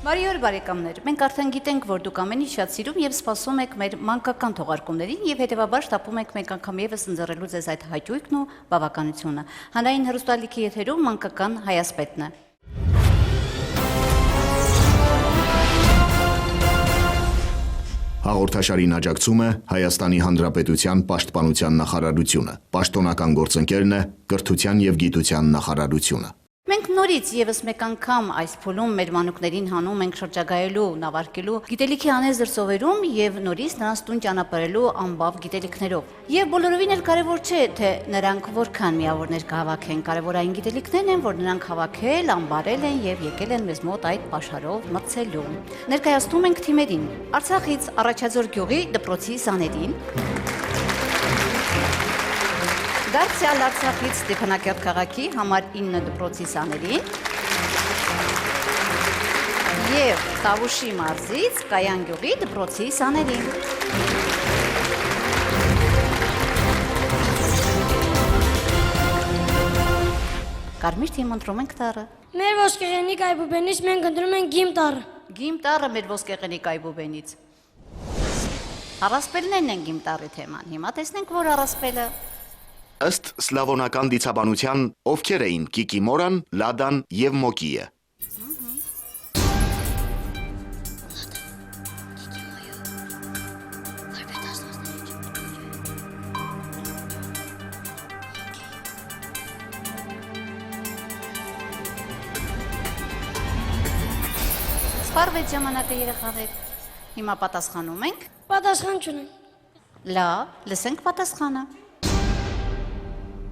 Բարի օր բարեկամներ, մենք արդեն գիտենք, որ դուք ամեն ինչ շատ սիրում եւ սպասում եք մեր մանկական թողարկումներին եւ հետեւաբար շտապում եք մեկ անգամ եւս ընձեռելու ձեզ այդ հաճույքն ու բավականությունը։ Հանրային հեռուստալիքի եթերում մանկական հայասպետն է։ Հաղորդաշարին աջակցում է Հայաստանի Հանրապետության Պաշտպանության նախարարությունը, պաշտոնական գործընկերն է Կրթության եւ Գիտության նախարարությունը։ Մենք նորից եւս մեկ անգամ այս փուլում մեր մանուկներին հանում ենք շրջագայելու, նավարկելու գիտելիքի անեզր սովերում եւ նորից նրանց տուն ճանապարհելու անբավ գիտելիքներով։ Եվ բոլորովին էլ կարեւոր չէ, թե նրանք որքան միավորներ կհավաքեն, կարեւոր այն գիտելիքներն են, որ նրանք հավաքել, անբարել են եւ եկել են մեզ մոտ այդ պաշարով մրցելու։ Ներկայացնում ենք թիմերին. Արցախից Առաջաձոր գյուղի դպրոցի սաներին, Դարձյալ Արցախից Ստեփանակերտ քաղաքի համար 9 դպրոցի սաներին եւ Տավուշի մարզից Կայան գյուղի դպրոցի սաներին։ Կարմիր թիմ ընտրում ենք տառը։ Մեր ոսկեղենիկ այբուբենից մենք ընտրում ենք գիմ տառը։ Գիմ տառը մեր ոսկեղենիկ այբուբենից։ Առասպելներն են գիմ տառի թեման։ Հիմա տեսնենք, որ առասպելը Ըստ սլավոնական դիցաբանության, ովքեր էին Կիկի Մորան, Լադան եւ Մոկիը։ Սպառվեց ժամանակը երեխաներ։ Հիմա պատասխանում ենք։ Պատասխան չունենք։ Լավ, լսենք պատասխանը։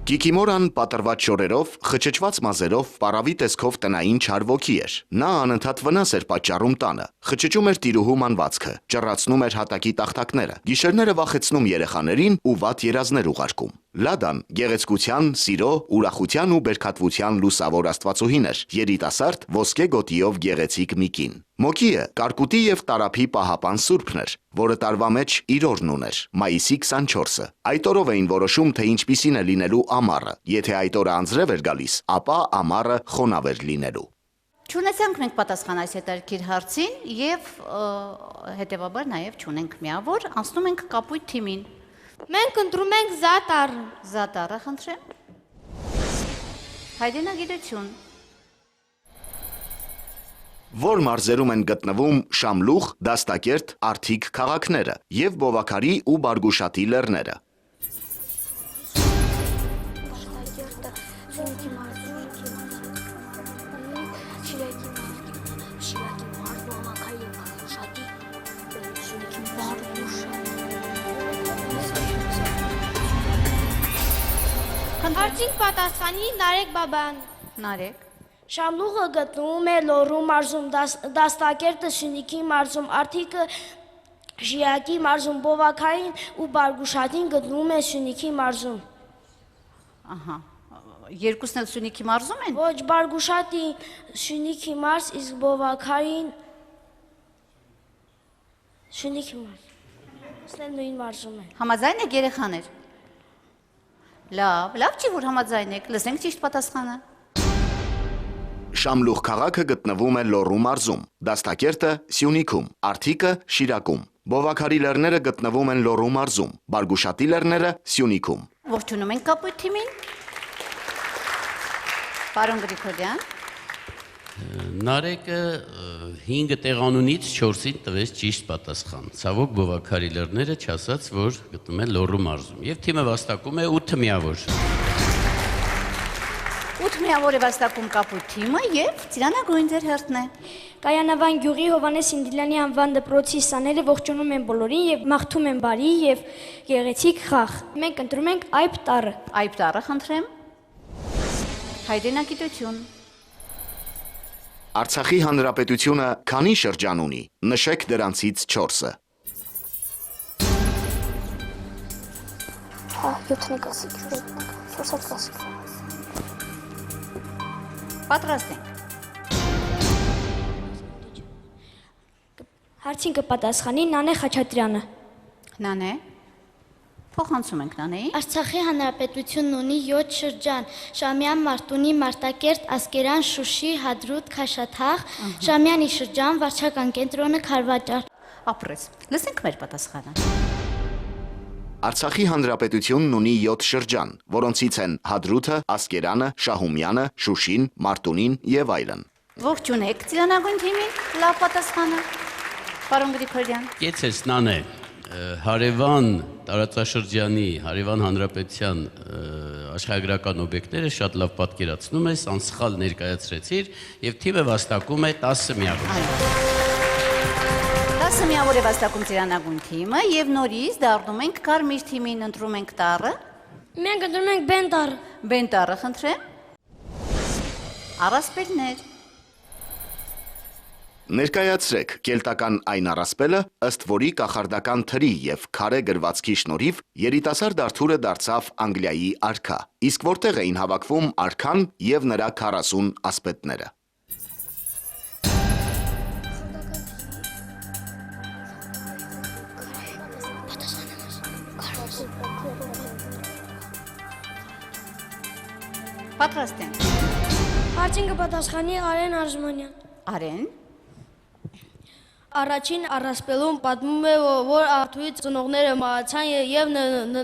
Կիկի Մորան պատրված շորերով, խճճված մազերով, պարավի տեսքով տնային չար ոգի էր։ Նա անընդհատ վնաս էր պատճառում տանը, խճճում էր տիրուհու մանվածքը, ճռռացնում էր հատակի տախտակները, գիշերները վախեցնում երեխաներին ու վատ երազներ ուղարկում։ Լադան գեղեցկության, սիրո, ուրախության ու բերքատվության լուսավոր աստվածուհին էր, երիտասարդ ոսկե գոտիով գեղեցիկ մի կին։ Մոկիը կարկուտի եւ տարափի պահապան սուրբն էր, որը տարվա մեջ իր օրն ուներ, մայիսի 24-ը։ Այդ օրով էին որոշում, թե ինչպիսին է լինելու ամառը։ Եթե այդ օրը անձրև էր գալիս, ապա ամառը խոնավ էր լինելու։ Չունեցանք մենք պատասխան այս հետաքրքիր հարցին եւ հետեւաբար նաեւ չունենք միավոր, անցնում ենք կապույտ թիմին։ Մենք ընտրում ենք Զա տառը։ Զա տառը խնդրեմ։ Հայրենագիտություն։ Որ մարզերում են գտնվում Շամլուխ, Դաստակերտ, Արթիկ քաղաքները եւ Բովաքարի ու Բարգուշատի լեռները։ Հարցին պատասխանի Նարեկ Բաբան։ Նարեկ։ Շամլուխը գտնվում է Լոռու մարզում, Դաստակերտը Սյունիքի մարզում, Արթիկը Շիրակի մարզում, Բովաքարին ու Բարգուշատին գտնվում է Սյունիքի մարզում։ Ահա։ Երկուսն էլ Սյունիքի մարզում են։ Ոչ, Բարգուշատի Սյունիքի մարզ, իսկ Բովաքարին Սյունիքի մարզ։ Սենց նույն մարզում են։ Համաձայն եք երեխաներ։ Լավ չի որ համաձայն եք, լսենք ճիշտ պատասխանը։ Շամլուխ քաղաքը գտնվում է Լոռու մարզում, Դաստակերտը Սյունիքում, Արթիկը Շիրակում, Բովաքարի լեռները գտնվում են Լոռու մարզում, Բարգուշատի լեռները Սյունիքում։ Ողջունում ենք կապույտ թիմին։ Պարոն Գրիգորյան։ Նարեկը 5 տեղանունից 4-ին տվեց ճիշտ պատասխան։ Ցավոք Բովաքարի լեռները չասաց, որ գտնվում են Լոռու մարզում։ Եվ թիմը վաստակում է 8 միավոր։ 8 միավոր է վաստակում կապույտ թիմը եւ Ծիրանագույն ձեր հերթն է։ Կայանավան գյուղի Հովանես Ինդիլյանի անվան դպրոցի սաները ողջունում են բոլորին եւ մաղթում են բարի եւ գեղեցիկ խաղ։ Մենք ընտրում ենք Այբ տառը։ Այբ տառը խնդրեմ։ Հայրենագիտություն։ Արցախի հանրապետությունը քանի շրջան ունի, նշեք դրանցից 4-ը։ 7-ն կասիկ, 4-ը կասիկ։ Պատրաստ ենք։ Հարցին կպատասխանի Նանե Խաչատրյանը։ Նանե։ Փոխանցում ենք Նանեի։ Արցախի հանրապետությունն ունի 7 շրջան՝ Շամյան, Մարտունի, Մարտակերտ, Ասկերան, Շուշի, Հադրութ, Քաշաթաղ, Շամյանի շրջան, վարչական կենտրոնը Քարվաճար։ Ապրես։ Լսենք մեր պատասխանը։ Արցախի հանրապետությունն ունի 7 շրջան, որոնցից են Հադրութը, Ասկերանը, Շահումյանը, Շուշին, Մարտունին եւ այլն։ Ողջունեք Ծիրանագույն թիմին, լավ պատասխանը։ Պարոն Գրիգորյան։ Կեցես Նանե, հարևան տարածաշրջանի, հարևան հանրապետության աշխարհագրական օբյեկտները շատ լավ պատկերացնում ես, անսխալ ներկայացրեցիր եւ թիմը վաստակում է 10 միավոր։ 10 միավոր է վաստակում Ծիրանագույն թիմը եւ նորից դառնում ենք Կարմիր թիմին, ընտրում ենք տառը։ Մենք ընտրում ենք բենտար։ Բենտառը խնդրեմ։ Առասպելներ։ Ներկայացրեք կելտական այն առասպելը, ըստ որի կախարդական թրի եւ քարե գրվածքի շնորհիվ երիտասարդ Արթուրը դարձավ Անգլիայի արքա, իսկ որտեղ էին հավաքվում արքան եւ նրա 40 ասպետները։ Պատրաստ ենք։ Հարցինքը պատասխանի Արեն Արզմանյան։ Արեն։ Առաջին առասպելում պատմում է, որ Արթուրի ծնողները մահացան եւ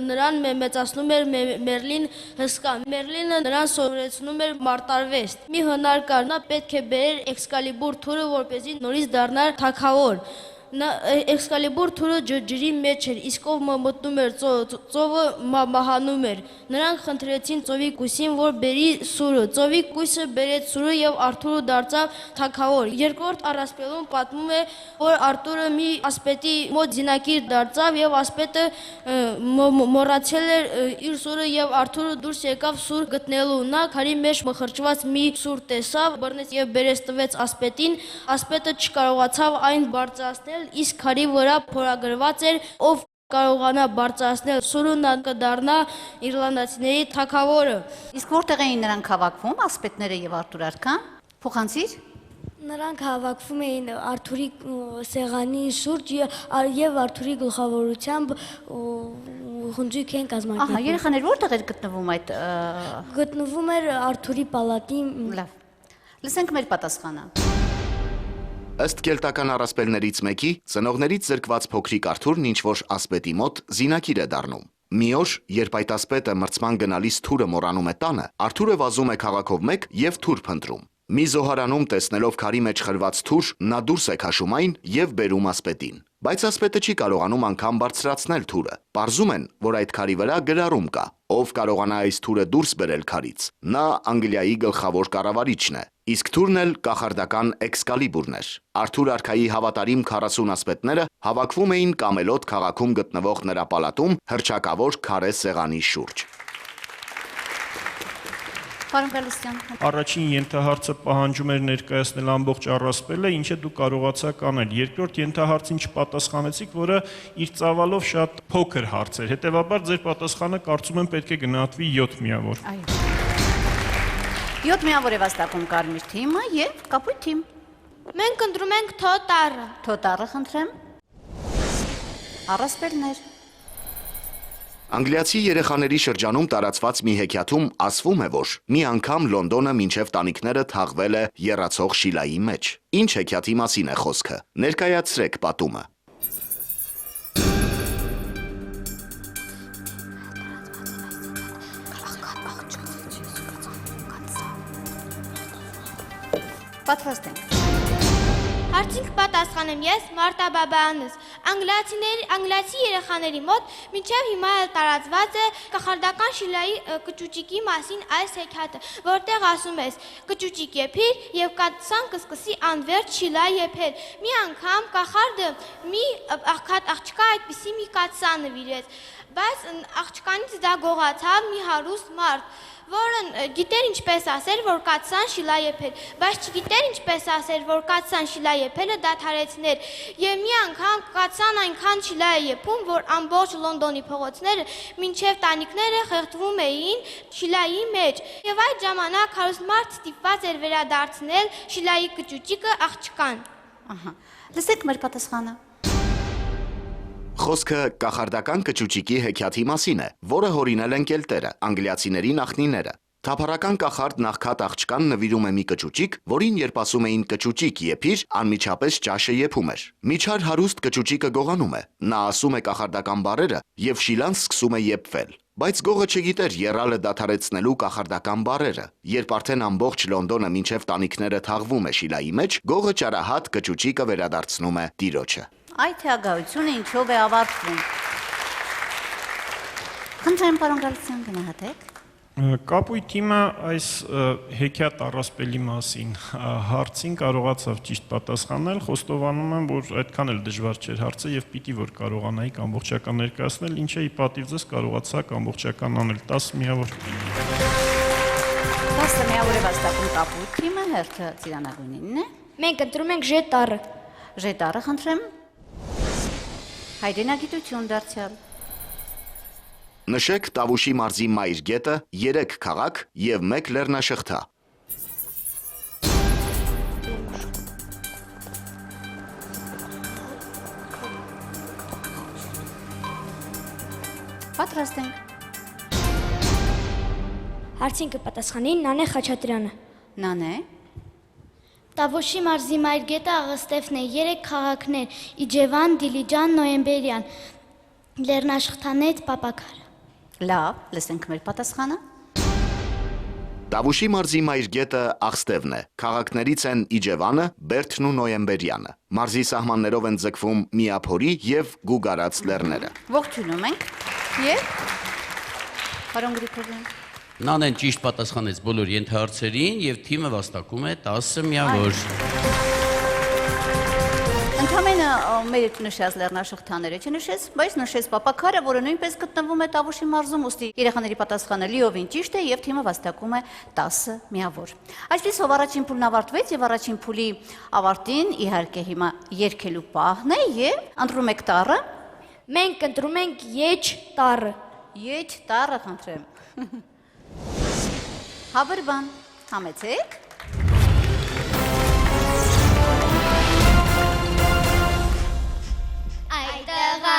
նրան մեծացնում էր Մերլին հսկան։ Մերլինը նրան սովորեցնում էր մարտարվեստ։ Մի հնար կար, նա պետք է բերեր Էքսկալիբուր թուրը, որպեսզի նորից դառնար թագավոր։ Էքսկալիբուր թուրը ջրի մեջ էր, իսկ ով մտնում էր ծովը մահանում էր։ Նրանք խնդրեցին ծովի կույսին, որ բերի սուրը։ Ծովի կույսը բերեց սուրը եւ Արթուրը դարձավ թագավոր։ Երկրորդ առասպելում պատմում է, որ Արթուրը մի ասպետի մոտ զինակիր դարձավ եւ ասպետը մոռացել էր իր սուրը եւ Արթուրը դուրս եկավ սուր գտնելու։ Նա քարի մեջ մխրճված մի սուր տեսավ, բռնեց եւ բերեց տվեց ասպետին։ Ասպետը չկարողացավ այն բարձրացնել, իսկ քարի վրա փորագրված էր, ով կարողանա բարձրացնել սուրը, նա կդառնա իռլանդացիների թագավորը։ Իսկ որտեղ էին նրանք հավաքվում, ասպետները եւ Արթուր արքան։ Փոխանցիր։ Նրանք հավաքվում էին Արթուրի սեղանի շուրջ եւ Արթուրի գլխավորությամբ խնջույք են կազմակերպում։ Ահա, երեխաներ որտեղ էր գտնվում այդ Գտնվում էր Արթուրի պալատի։ Լավ։ Լսենք մեր պատասխանը։ Ըստ կելտական առասպելներից մեկի, ծնողներից զրկված փոքրիկ Արթուրն ինչ-որ ասպետի մոտ զինակիր է դառնում։ Մի օր, երբ այդ ասպետը մրցման գնալիս թուրը մոռանում է տանը, Արթուրը վազում է քաղաքով մեկ եւ թուր փնտրում։ Մի զոհարանում տեսնելով քարի մեջ խրված թուր, նա դուրս է քաշում այն եւ բերում ասպետին։ Բայց ասպետը չի կարողանում անգամ բարձրացնել թուրը։ Պարզում են, որ այդ քարի վրա գրառում կա. ով կարողանա այս թուրը դուրս բերել քարից, նա Անգլիայի գլխավոր կառավարիչն է, իսկ թուրն էլ կախարդական Էքսկալիբուրն էր։ Արթուր արքայի հավատարիմ 40 ասպետները հավաքվում էին Կամելոտ քաղաքում գտնվող նրա պալատում հռչակավոր քարե սեղանի շուրջ։ Պարոն Գալստյան։ Առաջին ենթահարցը պահանջում էր ներկայացնել ամբողջ առասպելը, ինչը դուք կարողացաք անել։ Երկրորդ ենթահարցին չպատասխանեցիք, որը իր ծավալով շատ փոքր հարց էր։ Հետևաբար ձեր պատասխանը կարծում եմ պետք է գնահատվի 7 միավոր։ Այո։ 7 միավոր է վաստակում Կարմիր թիմը եւ Կապույտ թիմ։ Մենք ընտրում ենք թոտարը։ Թոտարը խնդրեմ։ Առասպելներ։ Անգլիացի երեխաների շրջանում տարածված մի հեքիաթում ասվում է, որ մի անգամ Լոնդոնը մինչև տանիքները թաղվել է եռացող շիլայի մեջ։ Ինչ հեքիաթի մասին է խոսքը։ Ներկայացրեք պատումը։ Պատրաստ ենք։ Հարցինք պատասխանեմ ես Մարտա Բաբայանս։ Անգլիացի երեխաների մոտ մինչև հիմա էլ տարածված է կախարդական շիլայի կճուճիկի մասին այս հեքիաթը, որտեղ ասում ես կճուճիկ եփիր եւ կաթսան կսկսի անվերջ շիլա եփել։ Մի անգամ կախարդը մի աղջկա այդպիսի մի կաթսա նվիրեց, բայց աղջկանից դա գողացավ մի հարուստ մարդ, որն գիտեր ինչպես ասել, որ կաթսան շիլա եփել, բայց չգիտեր ինչպես ասել, որ կաթսան շիլա եփելը դադարեցներ։ Եվ մի անգամ կաթսան այնքան շիլա է եփում, որ ամբողջ Լոնդոնի փողոցները մինչև տանիքները խեղդվում էին շիլայի մեջ։ Եվ այդ ժամանակ հարուստ մարդ ստիպված էր վերադարձնել շիլայի կճուճիկը աղջկան։ Ահա։ Լսեք մեր պատասխանը։ Խոսքը կախարդական կճուճիկի հեքիաթի մասին է, որը հորինել են կելտերը, անգլիացիների նախնիները։ Թափառական կախարդ նախքատ աղջկան նվիրում է մի կճուճիկ, որին երբ ասում էին կճուճիկ եփիր, անմիջապես ճաշը եփում էր։ Միջար հարուստ կճուճիկը գողանում է։ Նա ասում է կախարդական բառերը եւ Շիլան սկսում է եփվել։ Բայց գողը չգիտեր եռալը դադարեցնելու կախարդական բառերը։ Երբ արդեն ամբողջ Լոնդոնը մինչև տանիքները թաղվում է Շիլայի մեջ, գողը ճարահատ կճուճիկը վերադարձնում է տիրոջը։ Այդ թագավորությունը ինչով է ավարտվում։ Խնդրեմ, պարոն Գալստյան, գնահատեք։ Կապույտ թիմը այս հեքիաթ առասպելի մասին հարցին կարողացավ ճիշտ պատասխանել, խոստովանում եմ, որ այդքան էլ դժվար չէր հարցը եւ պիտի որ կարողանայիք ամբողջական ներկայացնել, ինչը ի պատիվ ձեզ կարողացաք ամբողջական անել 10 միավոր։ 10 միավոր է վաստակում կապույտ թիմը, հերթը ծիրանագույնինն է։ Մենք ընտրում ենք Ž տառը։ Ž տառը, խնդրեմ։ Հայրենագիտություն դարձյալ։ Նշեք Տավուշի մարզի մայր գետը, 3 քաղաք եւ 1 լեռնաշղթա։ Պատրաստ ենք։ Հարցին կպատասխանի Նանե Խաչատրյանը։ Նանե։ Տավուշի մարզի մայր գետը Աղստեֆն է, 3 քաղաքներ՝ Իջևան, Դիլիջան, Նոյեմբերյան, Լեռնաշխտանետ, Պապակար։ Լավ, լսենք մեր պատասխանը։ Տավուշի մարզի մայր գետը Աղստևն է։ Քաղաքներից են Իջևանը, Բերդն ու Նոյեմբերյանը։ Մարզի սահմաններով են ձգվում Միափորի եւ Գուգարաց լեռները։ Ողջունում ենք։ Եվ պարոն Գրիգորյան։ Նանեն ճիշտ պատասխանեց բոլոր ենթահարցերին եւ թիմը վաստակում է 10 միավոր։ Ընդհանրապես մեր նշած լեռնաշղթաները չնշեց, բայց նշեց Պապակարը, որը նույնպես գտնվում է Տավուշի մարզում, ուստի երեխաների պատասխանը լիովին ճիշտ է եւ թիմը վաստակում է 10 միավոր։ Այսպիսով առաջին փուլն ավարտվեց եւ առաջին փուլի ավարտին իհարկե հիմա երկելու պահն է եւ ընտրում եք տառը։ Մենք ընտրում ենք J տառը։ Եջ տառը, խնդրեմ։ Հավրբան, համեցեք։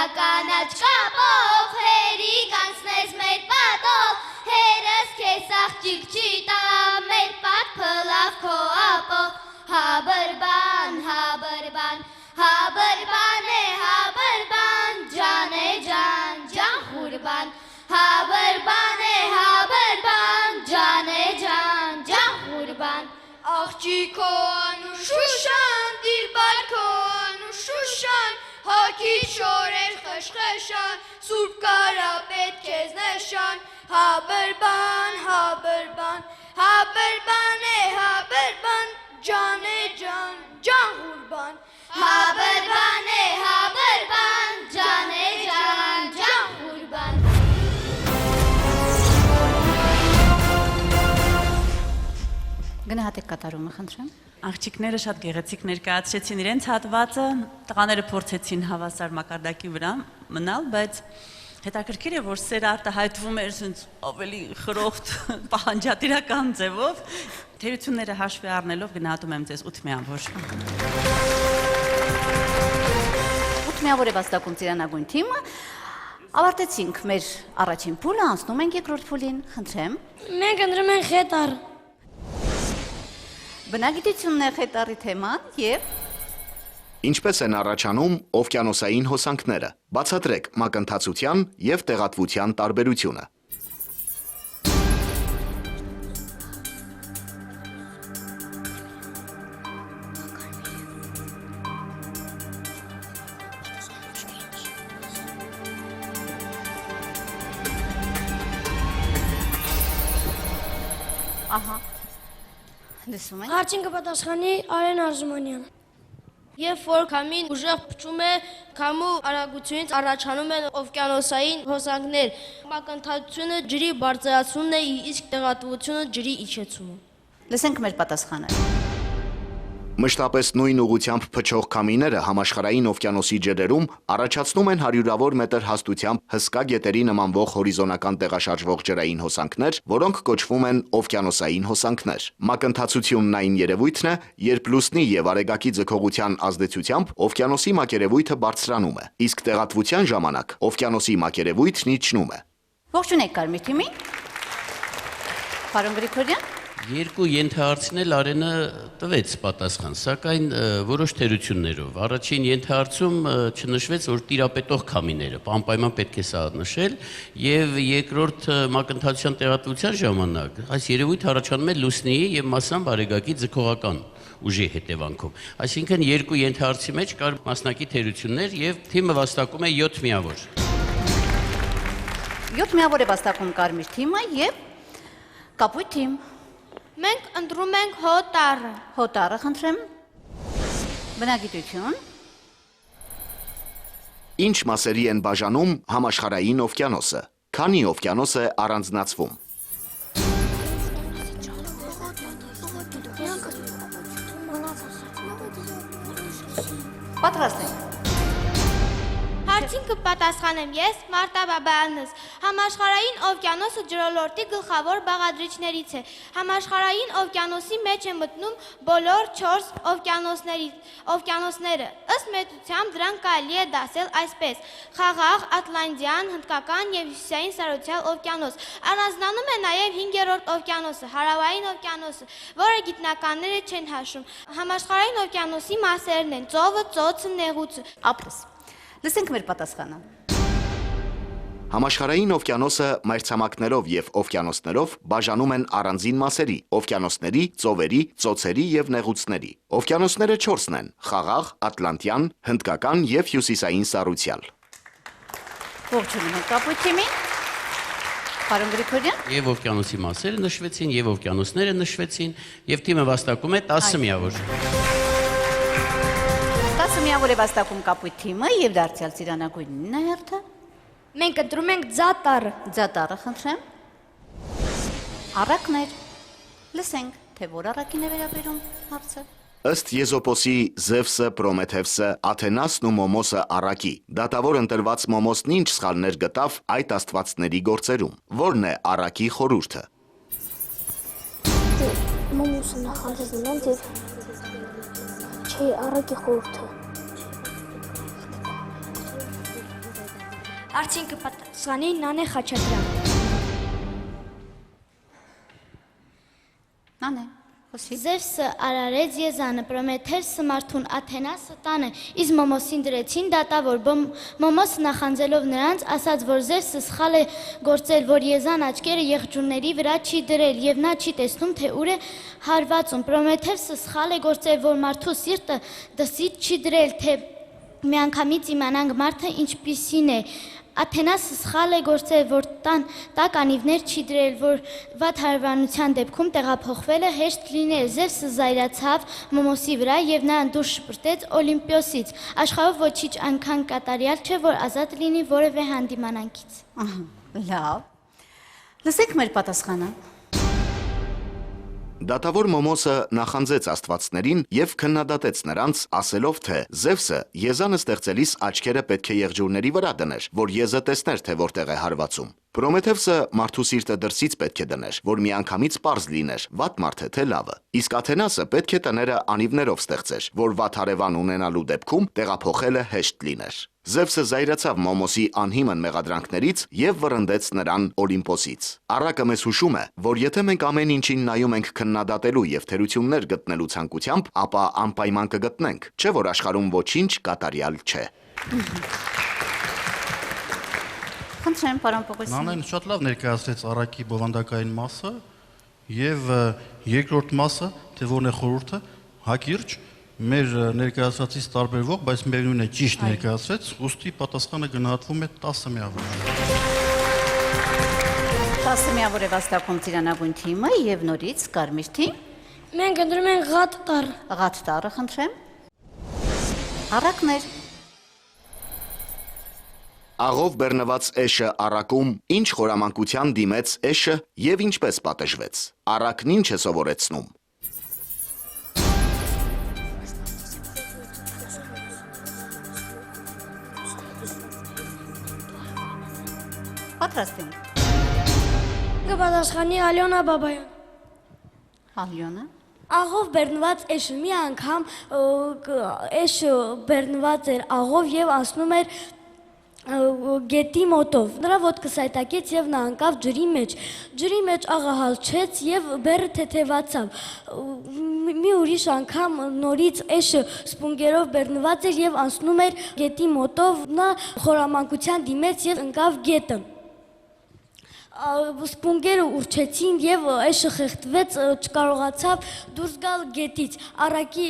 Կանաչ կապով հերիք անցնես մեր պատով, հերս քեզ աղջիկ չի տա, մեր պատ փլավ քո ապով, հաբրբան, հաբրբան, հաբրբան է հաբրբան, ջան է ջան, ջան խուրբան, հաբրբան է հաբրբան, ջան է ջան, ջան խուրբան, աղջիկո անու շուշան, դիրբալքո անու շուշան, Հակի շորեր խշխշան, սուրբ կարապետ քեզ նշան, հաբրբան, հաբրբան, հաբրբան է հաբրբան, ջան է ջան, ջան խուրբան, հաբրբան է հաբրբան, ջան է ջան, ջան խուրբան։ Գնահատեք կատարումը, խնդրեմ։ Աղջիկները շատ գեղեցիկ ներկայացրեցին իրենց հատվածը, տղաները փորձեցին հավասար մակարդակի վրա մնալ, բայց հետաքրքիր է, որ սերը արտահայտվում էր ասենց ավելի խրոխտ պահանջատիրական ձևով, թերությունները հաշվի առնելով գնահատում եմ ձեզ 8 միավոր։ 8 միավոր է վաստակում ծիրանագույն թիմը։ Ավարտեցինք մեր առաջին փուլը, անցնում ենք երկրորդ փուլին, խնդրեմ։ Մենք ընտրում ենք Ղ տառը։ Բնագիտությունն է խետարի թեման եւ Ինչպես են առաջանում օվկիանոսային հոսանքները։ Բացատրեք մակընթացության եւ տեղատվության տարբերությունը։ ահա լսում եք։ Հարցին կպատասխանի Արեն Արզումանյան։ Երբ որ քամին ուժեղ փչում է, քամու արագությունից առաջանում են օվկիանոսային հոսանքներ։ Մակընթացությունը ջրի բարձրացումն է, իսկ տեղատվությունը ջրի իջեցումը։ Լսենք մեր պատասխանը։ Մշտապես նույն ուղղությամբ փչող քամիները համաշխարհային օվկիանոսի ջրերում առաջացնում են հարյուրավոր մետր հաստությամբ հսկա գետերի նմանվող հորիզոնական տեղաշարժվող ջրային հոսանքներ, որոնք կոչվում են օվկիանոսային հոսանքներ։ Մակընթացությունն այն երևույթն է, երբ լուսնի եւ արեգակի ձգողության ազդեցությամբ օվկիանոսի մակերևույթը բարձրանում է, իսկ տեղատվության ժամանակ օվկիանոսի մակերևույթն իջնում է։ Ողջունեք Կարմիր թիմի։ Պարոն Գրիգորյան։ Երկու ենթահարցին էլ Արենը տվեց պատասխան, սակայն որոշ թերություններով։ Առաջին ենթահարցում չնշվեց, որ տիրապետող քամիները, անպայման պետք է սա նշել, եւ երկրորդ մակընթացության տեղատվության ժամանակ այս երևույթը առաջանում է լուսնի եւ մասամբ արեգակի ձգողական ուժի հետևանքով։ Այսինքն երկու ենթահարցի մեջ կար մասնակի թերություններ եւ թիմը վաստակում է 7 միավոր։ 7 միավոր է վաստակում Կարմիր թիմը եւ Կապույտ թիմ։ Մենք ընտրում ենք հո տառը։ Հոտառը խնդրեմ։ Բնագիտություն։ Ինչ մասերի են բաժանում համաշխարհային օվկիանոսը։ Քանի օվկիանոս է առանձնացվում։ Պատրաստ եք։ Հարցին կպատասխանեմ ես, Մարտա Բաբայանս։ Համաշխարհային օվկիանոսը ջրոլորտի գլխավոր բաղադրիչներից է։ Համաշխարհային օվկիանոսի մեջ է մտնում բոլոր 4 օվկիանոսները։ Ըստ մեծությամբ դրանք կարելի է դասել այսպես. Խաղաղ, Ատլանտյան, Հնդկական եւ Հյուսիսային Սառուցյալ օվկիանոս։ Առանձնանում է նաեւ 5-րդ օվկիանոսը, Հարավային օվկիանոսը, որը գիտնականները չեն հաշվում։ Համաշխարհային օվկիանոսի մասերն են ծովը, ծոցը, նեղուցը։ Ապրես։ Լսենք մեր պատասխանը։ Համաշխարհային օվկիանոսը մայրցամաքներով եւ օվկիանոսներով բաժանում են առանձին մասերի՝ օվկիանոսների, ծովերի, ծոցերի եւ նեղուցների։ Օվկիանոսները 4-ն են՝ Խաղաղ, Ատլանտյան, Հնդկական եւ Հյուսիսային Սառուցյալ։ Ողջունում ենք Կապույտ թիմին։ Պարոն Գրիգորյան։ Եվ օվկիանոսի մասերը նշվեցին, եւ օվկիանոսները նշվեցին, եւ թիմը վաստակում է 10 միավոր։ 10 միավոր է վաստակում Կապույտ թիմը եւ դարձյալ Ծիրանագույնն է հերթը։ Մենք ընտրում ենք ձա տառը։ Ձատառը խնդրեմ։ Առակներ։ Լսենք, թե որ առակին է վերաբերում հարցը։ Ըստ Եզոպոսի Զևսը, Պրոմեթևսը, Աթենասն ու Մոմոսը առակի, դատավոր ընտրված Մոմոսն ինչ սխալներ գտավ այդ աստվածների գործերում։ Որն է առակի խորհուրդը։ Մոմոսը նախանձեց նրանց եւ չի առակի խորհուրդը։ Արդյոք կպատասխանի Նանե Խաչատրյան։ Նանե, խոսի։ Զևսը արարեց Եզանը, Պրոմեթևսը մարդուն, Աթենասը տանը, իսկ Մոմոսին դրեցին դատավոր։ Մոմոսը նախանձելով նրանց, ասաց, որ Զևսը սխալ է գործել, որ Եզան աչքերը եղջյուրների վրա չի դրել, եւ նա չի տեսնում, թե ուր է հարվածում։ Պրոմեթևսը սխալ է գործել, որ մարդու սիրտը դսից չի դրել, թե միանգամից իմանանք մարդը ինչպիսին է։ Աթենասը սխալ է գործել, որ տակ անիվներ չի դրել, որ վատ հարևանության դեպքում տեղափոխվելը հեշտ լիներ։ Զևսը զայրացավ Մոմոսի վրա եւ նրան դուրս շպրտեց Օլիմպիոսից։ Աշխարհով ոչինչ այնքան կատարյալ չէ, որ ազատ լինի որևէ հանդիմանանքից։ Լավ։ Լսենք մեր պատասխանը։ Դատավոր Մոմոսը նախանձեց աստվածներին եւ քննադատեց նրանց, ասելով, թե Զևսը Եզանը ստեղծելիս աչքերը պետք է եղջյուրների վրա դներ, որ Եզը տեսներ, թե որտեղ է հարվածում։ Պրոմեթևսը մարդու սիրտը դրսից պետք է դներ, որ միանգամից պարզ լիներ, վատ մարդ է թե լավը։ Իսկ Աթենասը պետք է տները անիվներով ստեղծեր, որ վատ հարևան ունենալու դեպքում տեղափոխելը հեշտ լիներ։ Զևսը զայրացավ Մոմոսի անհիմն մեղադրանքներից եւ վռնդեց նրան Օլիմպոսից։ Առակը մեզ հուշում է, որ եթե մենք ամեն ինչին նայում ենք քննադատելու եւ թերություններ գտնելու ցանկությամբ, ապա անպայման կգտնենք, չէ՞ որ աշխարհում ոչինչ կատարյալ չէ։ Խնդրեմ, պարոն Պողոսյան։ Նանեն շատ լավ ներկայացրեց առակի բովանդակային մասը եւ երկրորդ մասը, թե որն է խորհուրդը, հակիրճ մեր ներկայացածից տարբերվող, բայց միևնույն է ճիշտ ներկայացրեց, ուստի պատասխանը գնահատվում է 10 միավոր։ 10 միավոր է վաստակում Ծիրանագույն թիմը եւ նորից Կարմիր թիմ։ Մենք ընտրում ենք ղադ տառը։ Ղադ տառը խնդրեմ։ Առակներ։ Աղով բեռնված էշը առակում ինչ խորամանկության դիմեց էշը եւ ինչպես պատժվեց։ Առակն ինչ է սովորեցնում։ Պատրաստ ենք։ Կպատասխանի Ալյոնա Բաբայան։ Ալյոնա։ Աղով բեռնված էշը մի անգամ էշը բեռնված էր աղով եւ անցնում էր գետի մոտով։ Նրա ոտքը սայտակեց եւ նա անկավ ջրի մեջ։ Ջրի մեջ աղը հալչեց եւ բեռը թեթևացավ։ Մի ուրիշ անգամ նորից էշը սպունգերով բեռնված էր եւ անցնում էր գետի մոտով։ Նա խորամանկության դիմեց եւ ընկավ գետը։ Սպունգերը ուռչեցին եւ էշը խեղդվեց, չկարողացավ դուրս գալ գետից։ Առակի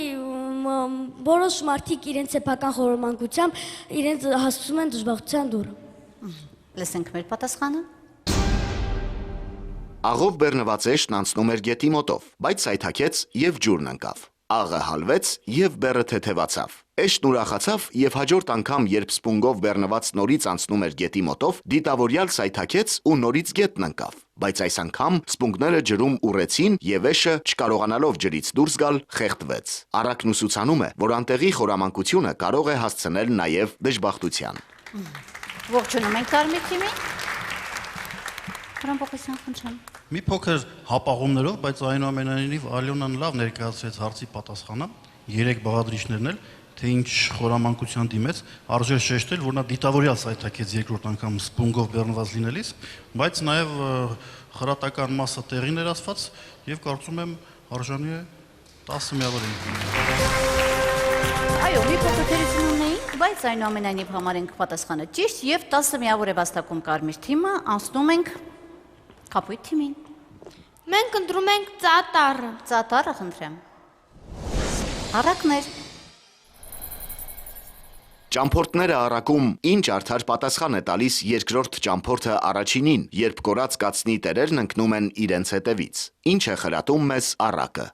որոշ մարդիկ իրենց սեփական խորամանկությամբ իրենց հասցում են դժբախտության դուռը։ Լսենք մեր պատասխանը։ Աղով բեռնված էշն անցնում էր գետի մոտով, բայց սայթաքեց եւ ջուրն ընկավ։ Աղը հալվեց եւ բեռը թեթևացավ։ Էշն ուրախացավ եւ հաջորդ անգամ, երբ սպունգով բեռնված նորից անցնում էր գետի մոտով, դիտավորյալ սայթաքեց ու նորից գետն ընկավ։ Բայց այս անգամ սպունգները ջրում ուռեցին եւ էշը, չկարողանալով ջրից դուրս գալ, խեղդվեց։ Առակն ուսուցանում է, որ անտեղի խորամանկությունը կարող է հասցնել նաեւ դժբախտության։ Ողջունում ենք Կարմիր թիմին։ Հրամբողջության խնդրեմ։ Մի փոքր հապաղումներով, բայց այնուամենայնիվ Ալյոնան լավ ներկայացրեց հարցի պատասխանը, 3 բաղադրիչներն էլ, թե ինչ խորամանկության դիմեց, արժե շեշտել, որ նա դիտավորյալ սայթաքեց երկրորդ անգամ սպունգով բեռնված լինելիս, բայց նաև խրատական մասը տեղի ներասված եւ կարծում եմ արժանի է 10 միավորին։ Այո, մի փոքր թերություն ունեին, բայց այնուամենայնիվ համարենք պատասխանը ճիշտ եւ 10 միավոր է վաստակում Կարմիր թիմը, անցնում ենք Կապույտ թիմին։ Մենք ընտրում ենք ծատառը։ Ծատառը խնդրեմ։ Առակներ։ Ճամփորդները առակում ինչ արդար պատասխան է տալիս երկրորդ ճամփորդը առաջինին, երբ կորած կացնի տերերն ընկնում են իրենց հետևից։ Ինչ է խրատում մեզ առակը։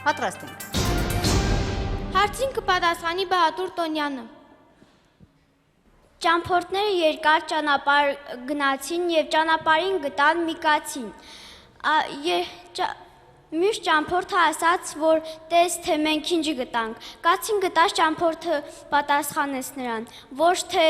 Պատրաստ ենք։ Հարցին կպատասխանի Բահադուր Տոնյանը։ Ճամփորդները երկար ճանապարհ գնացին եւ ճանապարհին գտան մի կացին։ Մյուս ճամփորդը ասաց, որ տես թե մենք ինչ գտանք։ Կացին գտած ճամփորդը պատասխանեց նրան, ոչ թե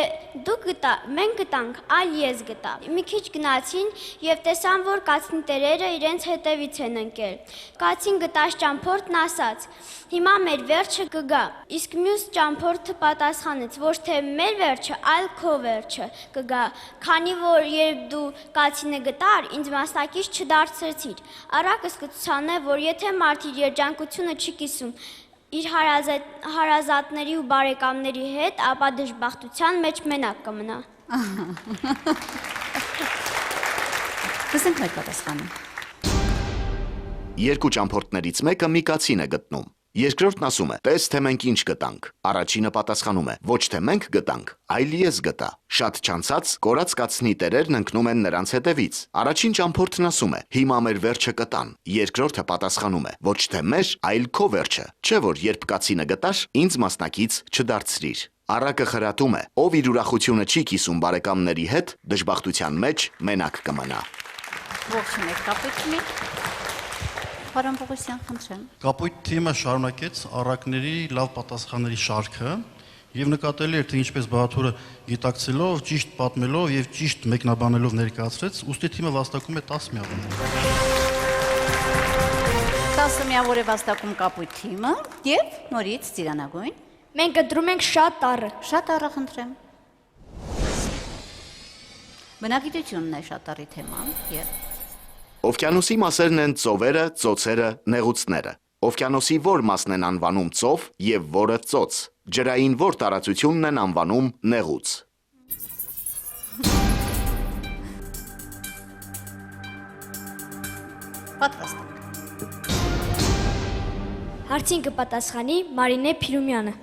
դու գտա, մենք գտանք, այլ ես գտա։ Մի քիչ գնացին եւ տեսան, որ կացնի տերերը իրենց հետևից են ընկել։ Կացին գտած ճամփորդն ասաց. հիմա մեր վերջը կգա։ Իսկ մյուս ճամփորդը պատասխանեց, ոչ թե մեր վերջը, այլ քո վերջը կգա, քանի որ երբ դու կացինը գտար, ինձ մասնակից չդարձրեցիր։ Առակս կցուցանե, որ եթե մարդի երջանկությունը չի կիսում իր հարազատների ու բարեկամների հետ, ապա դժբախտության մեջ մենակ կմնա։ Լսենք մեր պատասխանը։ Երկու ճամփորդներից մեկը մի կացին է գտնում։ Երկրորդն ասում է. «Տես թե մենք ինչ գտանք»։ Առաջինը պատասխանում է. «Ոչ թե մենք գտանք, այլ ես գտա»։ Շատ չանցած կորած կացնի տերերն ընկնում են նրանց հետևից։ Առաջին ճամփորդն ասում է. «Հիմա մեր վերջը կտան»։ Երկրորդը պատասխանում է. «Ոչ թե մեր, այլ քո վերջը։ Չէ՞ որ երբ կացինը գտար, ինձ մասնակից չդարձրիր»։ Առակը խրատում է. ով իր ուրախությունը չի կիսում բարեկամների հետ, դժբախտության մեջ մենակ կմնա։ Ողջունում եք Կապույտ թիմին։ Հրամբողջության խնդրեմ։ Կապույտ թիմը շարունակեց առակների լավ պատասխանների շարքը եւ նկատելի էր, թե ինչպես Բահաթուրը գիտակցելով, ճիշտ պատմելով եւ ճիշտ մեկնաբանելով ներկայացրեց, ուստի թիմը վաստակում է 10 միավոր։ 10 միավոր է վաստակում Կապույտ թիմը եւ նորից Ծիրանագույն։ Մենք ընտրում ենք շատ տառը։ Շատ առը խնդրեմ։ Բնագիտությունն է շատ առի թեման եւ Օվկիանոսի մասերն են ծովերը, ծոցերը, նեղուցները։ Օվկիանոսի որ մասն են անվանում ծով եւ որը ծոց։ Ջրային որ տարածությունն են անվանում նեղուց։ Պատրաստ ենք։ Հարցին կպատասխանի Մարինե Փիրումյանը։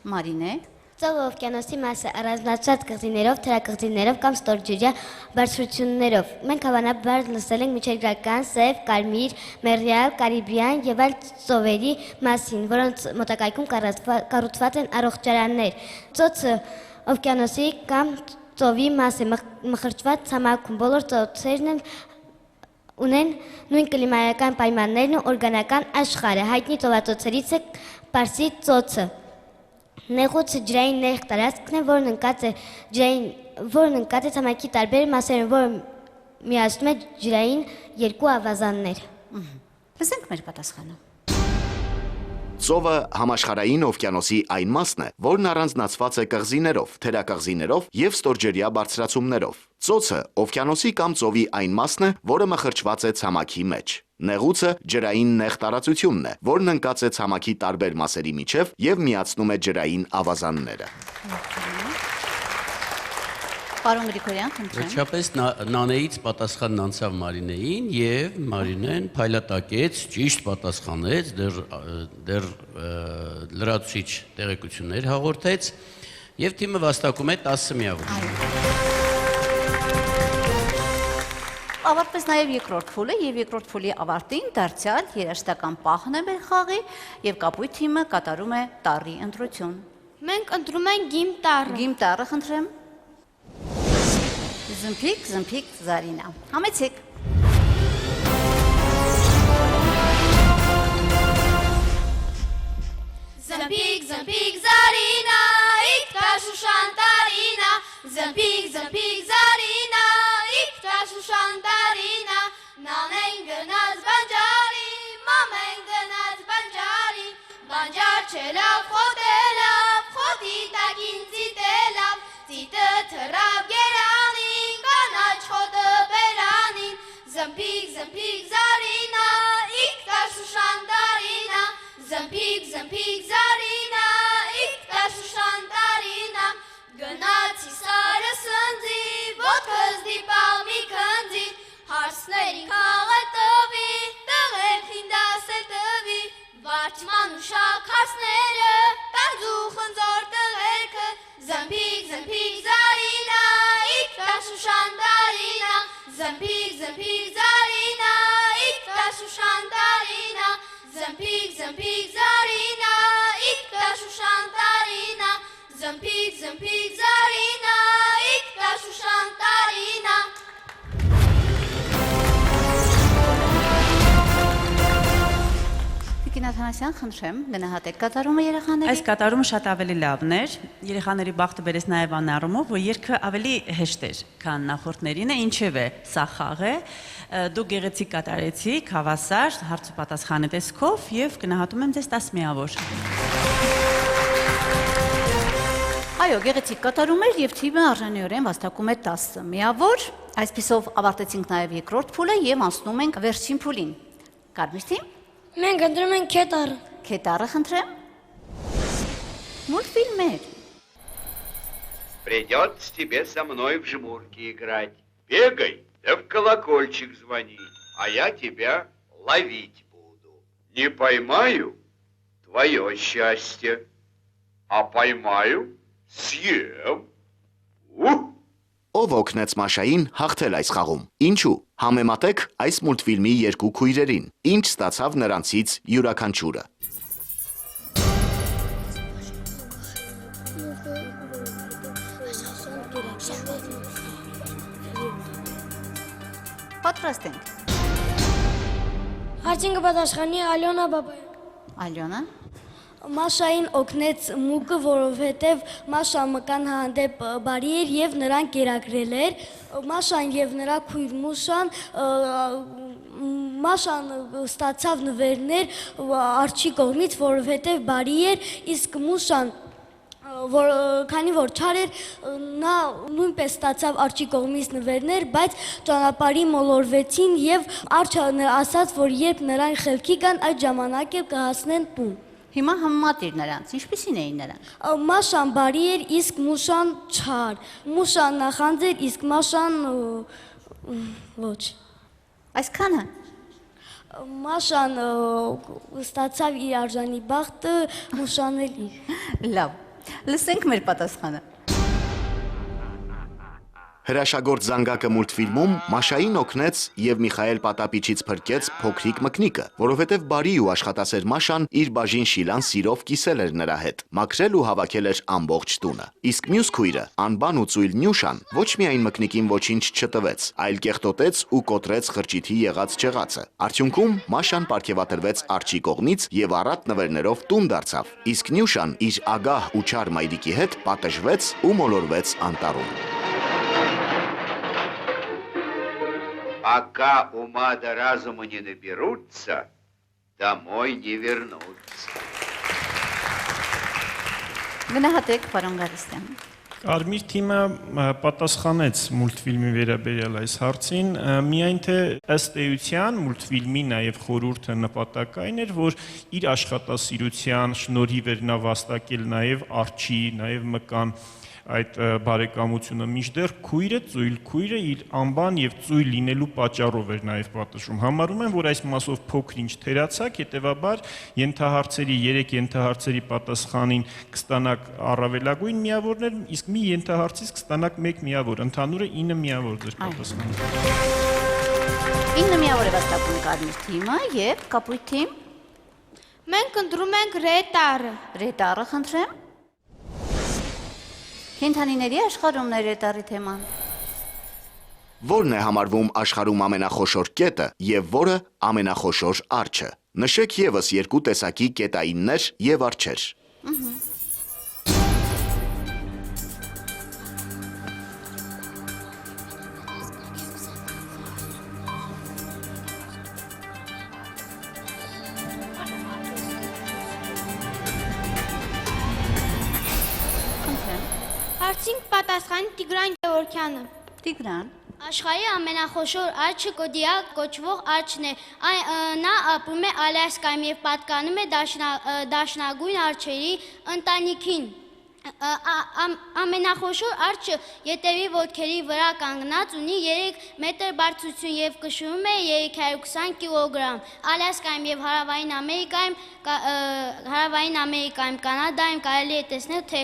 Մարինե, Ծովը օվկիանոսի մասը առանձնացած կղզիներով, թերակղզիներով կամ ստորջրյա բարձրություններով։ Մենք հավանաբար լսել ենք միջերկրական, սև, կարմիր, մերիալ, կարիբյան եւ այլ ծովերի մասին, որոնց մոտակայքում կառուցված են առողջարաններ։ Ծոցը օվկիանոսի կամ ծովի մաս է, մխրճված ցամաքում։ Բոլոր ծոցերն են ունեն նույն կլիմայական պայմաններն ու օրգանական աշխարհը։ Հայտնի ծովածոցերից է Պարսի ծոցը։ Նեղուցը ջրային նեղ տարածքն է, որն ընկած է ցամաքի տարբեր մասերում, որը միացնում է ջրային երկու ավազաններ։ Լսենք մեր պատասխանը։ Ծովը համաշխարհային օվկիանոսի այն մասն է, որն առանձնացված է կղզիներով, թերակղզիներով եւ ստորջրյա բարձրացումներով։ Ծոցը օվկիանոսի կամ ծովի այն մասն է, որը մխրճված է ցամաքի մեջ։ Նեղուցը ջրային նեղ տարածությունն է, որն ընկած է ցամաքի տարբեր մասերի միջև եւ միացնում է ջրային ավազանները։ Պարոն Գրիգորյան, խնդրեմ։ Վերջապես Նանեից պատասխանն անցավ Մարինեին եւ Մարինեն փայլատակեց, ճիշտ պատասխանեց, դեռ լրացուցիչ տեղեկություններ հաղորդեց եւ թիմը վաստակում է 10 միավոր։ Ավարտվեց նաև երկրորդ փուլը եւ երկրորդ փուլի ավարտին դարձյալ երաժշտական պահն է մեր խաղի եւ կապույտ թիմը կատարում է տառի ընտրություն։ Մենք ընտրում ենք գիմ տառը։ Գիմ տառը խնդրեմ։ Զմփիկ Զարինա։ Համեցեք։ Զմփիկ Զարինա, իքտա Շուշան տարինա, Զմփիկ Զարինա, իքտա Շուշան տարինա, նանեն գնաց բանջարի, մամեն գնաց բանջարի, բանջար չելավ խոտելավ, խոտի տակին ծիտելավ, ծիտը թռավ գերանին, կանաչ խոտը բերանին, Զմփիկ Զարինա, իքտա Շուշան տարինա, Զմփիկ Զարինա, իքտա Շուշան տարինա, գնացի սարը սնձի, ոտքս դիպավ մի քնձի, հարսներին խաղը տվի, տղերքին դասել տվի, վարչման ու շակ հարսները, տանձու խնձոր տղերքը, Զմփիկ Զարինա, իքտա Շուշան տարինա, Զմփիկ Զարինա, իքտա Շուշան տարինա, Զմփիկ Զարինա, իքտա Շուշան տարինա, Զմփիկ Զարինա, իքտա Շուշան տարինա։ Տիկին Աթանասյան, խնդրեմ, գնահատեք կատարումը երեխաների։ Այս կատարումը շատ ավելի լավն էր։ Երեխաների բախտը բերեց նաև այն առումով, որ երգը ավելի հեշտ էր, քան նախորդներինը, ինչևէ, սա խաղ է։ Դուք գեղեցիկ կատարեցիք, հավասար, հարց ու պատասխանի տեսքով եւ գնահատում եմ ձեզ 10 միավոր։ Այո, գեղեցիկ կատարում էր եւ թիմը արժանիորեն վաստակում է 10 միավոր։ Այսպիսով ավարտեցինք նաեւ երկրորդ փուլը եւ անցնում ենք վերջին փուլին։ Կարմիր թիմ։ Մենք ընտրում ենք քետառը։ Քետառը խնդրեմ։ Մուլտֆիլմեր։ Придется тебе со мной в жмурки играть. Бегай, да в колокольчик звони, а я тебя ловить буду. Не поймаю — твое счастье, а поймаю — съем. Ով օգնեց Մաշային հաղթել այս խաղում։ Ինչու։ Համեմատեք այս մուլտֆիլմի երկու քույրերին։ Ինչ ստացավ նրանցից յուրաքանչյուրը։ Պատրաստ ենք։ Հարցին կպատասխանի Ալյոնա Բաբայան։ Ալյոնա։ Մաշային օգնեց մուկը, որովհետև Մաշան մկան հանդեպ բարի էր եւ նրան կերակրել էր։ Մաշան եւ նրա քույր Մաշան ստացավ նվերներ արջի կողմից, որովհետև բարի էր, իսկ Մուշան քանի որ չար էր, նա նույնպես ստացավ արջի կողմից նվերներ, բայց ճանապարհի մոլորվեցին եւ արջը ասաց, որ երբ նրան խելքի կան, այդ ժամանակ էլ կհասնեն տուն։ Հիմա համեմատիր նրանց, ինչպիսին էին նրանք։ Մաշան բարի էր, իսկ Մուշան չար։ Մուշան նախանձ էր, իսկ Մաշան ոչ։ Այսքանը։ Մաշան ստացավ իր արժանի բախտը, Մուշան էլ իր։ Լավ։ Լսենք մեր պատասխանը։ Հրաշագործ զանգակը մուլտֆիլմում Մաշային օգնեց եւ Միխայել Պատապիչից փրկեց փոքրիկ մկնիկը, որովհետեւ բարի ու աշխատասեր Մաշան իր բաժին Շիլան սիրով կիսել էր նրա հետ, մաքրել ու հավաքել էր ամբողջ տունը։ Իսկ մյուս քույրը, անբան ու ծույլ Նյուշան, ոչ միայն մկնիկին ոչինչ չտվեց, այլ կեղտոտեց ու կոտրեց խրճիթի եղած չեղածը։ Արդյունքում Մաշան պարգևատրվեց Արջի կողմից եւ առատ նվերներով տուն դարձավ, իսկ Նյուշան իր ագահ ու չար մայրիկի հետ պատժվեց ու մոլորվեց անտառում։ Пока ума да разума не наберутся, домой не вернутся. Գնահատեք, պարոն Գալստյան։ Կարմիր թիմը պատասխանեց մուլտֆիլմի վերաբերյալ այս հարցին, միայն թե ըստ էության մուլտֆիլմի նաև խորհուրդը նպատակային էր, որ իր աշխատասիրության շնորհիվ էր նա վաստակել նաև Արջի, նաև Մկան այդ բարեկամությունը, մինչդեռ քույրը, ծույլ քույրը իր անբան եւ ծույլ լինելու պատճառով էր նաև պատժում։ Համարում եմ, որ այս մասով փոքր-ինչ թերացակ, հետեւաբար ենթահարցերի 3 ենթահարցերի պատասխանին կստանաք առավելագույն միավորներ, իսկ մի ենթահարցից կստանաք 1 միավոր, ընդհանուրը 9 միավոր ձեր պատասխանը։ 9 միավոր է վաստակում կարմիր թիմը եւ կապույտ թիմ։ Մենք ընտրում ենք ռետարը։ Ռետարը խնդրեմ։ Կենդանիների աշխարհումն է ռետարի թեման։ Որն է համարվում աշխարհում ամենախոշոր կետը եւ որը ամենախոշոր արջը։ Նշեք եւս 2 տեսակի կետայիններ եւ արջեր։ Հարցին պատասխանի Տիգրան Գևորգյանը։ Տիգրան։ Աշխարհի ամենախոշոր արջը Կոդիակ կոչվող արջն է։ Նա ապրում է Ալյասկայում եւ պատկանում է դաշնագույն արջերի ընտանիքին։ Ամենախոշոր արջը ետևի ոտքերի վրա կանգնած ունի 3 մետր բարձրություն եւ կշռում է 320 կիլոգրամ։ Ալյասկայում եւ Հարավային Ամերիկայում, Կանադայում կարելի է տեսնել, թե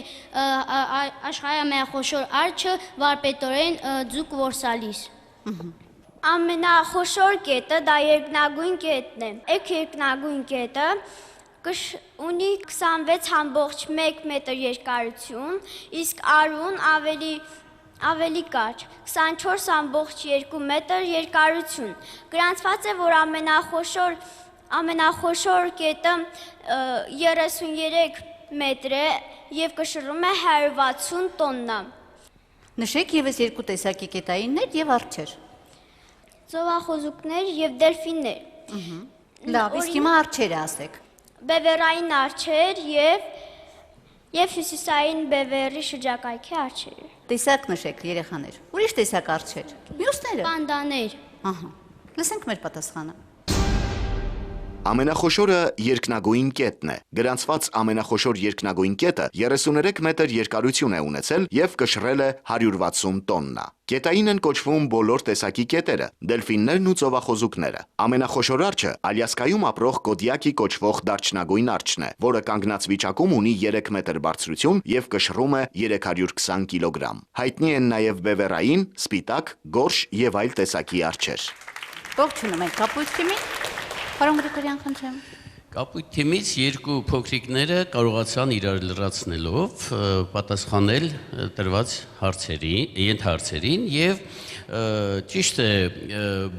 աշխարհի ամենախոշոր արջը վարպետորեն ձուկ որսալիս։ Ամենախոշոր կետը դա երկնագույն կետն է։ Այդ երկնագույն կետը ունի 26.1 մետր երկարություն, իսկ արուն ավելի կարճ, 24.2 մետր երկարություն։ Գրանցված է, որ ամենախոշոր կետը 33 մետր է եւ կշռում է 160 տոննա։ Նշեք եւս 2 տեսակի կետայիններ եւ արջեր։ Ծովախոզուկներ եւ դելֆիններ։ Լավ, իսկ հիմա արջերը ասեք։ Բևեռային արջեր եւ հյուսիսային բևեռի շրջակայքի արջեր։ Տեսակ նշեք, երեխաներ։ Ուրիշ տեսակ արջեր։ Մյուսները։ Պանդաներ։ Ահա։ Լսենք մեր պատասխանը։ Ամենախոշորը երկնագույն կետն է։ Գրանցված ամենախոշոր երկնագույն կետը 33 մետր երկարություն է ունեցել եւ կշռել է 160 տոննա։ Կետային են կոչվում բոլոր տեսակի կետերը, դելֆիններն ու ծովախոզուկները։ Ամենախոշոր արջը Ալյասկայում ապրող Կոդիակի կոչվող դարչնագույն արջն է, որը կանգնած վիճակում ունի 3 մետր բարձրություն եւ կշռում է 320 կիլոգրամ։ Հայտնի են նաեւ բևեռային, սպիտակ, գորշ եւ այլ տեսակի արջեր։ Ողջունում ենք կապույտ թիմին։ Պարոն Գրիգորյան, խնդրեմ։ Կապույտ թիմից 2 փոքրիկները կարողացան իրար լրացնելով պատասխանել տրված ենթահարցերին եւ ճիշտ է